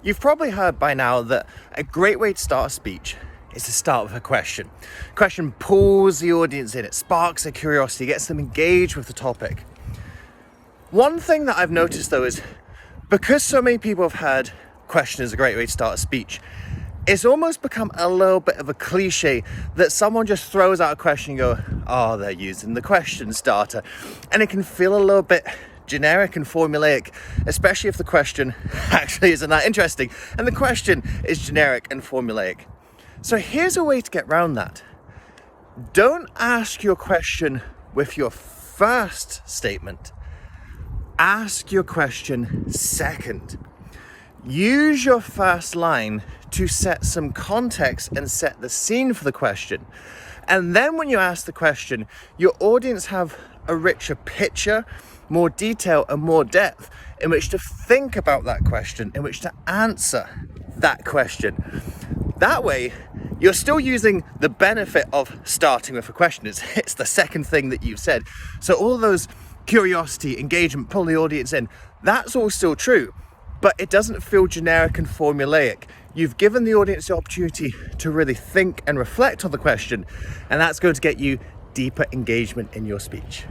You've probably heard by now that a great way to start a speech is to start with a question. Question pulls the audience in, it sparks their curiosity, gets them engaged with the topic. One thing that I've noticed though is because so many people have heard question is a great way to start a speech, it's almost become a little bit of a cliche that someone just throws out a question and go, oh, they're using the question starter. And it can feel a little bit generic and formulaic, especially if the question actually isn't that interesting and the question is generic and formulaic. So here's a way to get around that. Don't ask your question with your first statement. Ask your question second. Use your first line to set some context and set the scene for the question. And then when you ask the question, your audience have a richer picture, more detail and more depth in which to think about that question, in which to answer that question. That way, you're still using the benefit of starting with a question. It's the second thing that you've said. So all those curiosity, engagement, pull the audience in, that's all still true, but it doesn't feel generic and formulaic. You've given the audience the opportunity to really think and reflect on the question, and that's going to get you deeper engagement in your speech.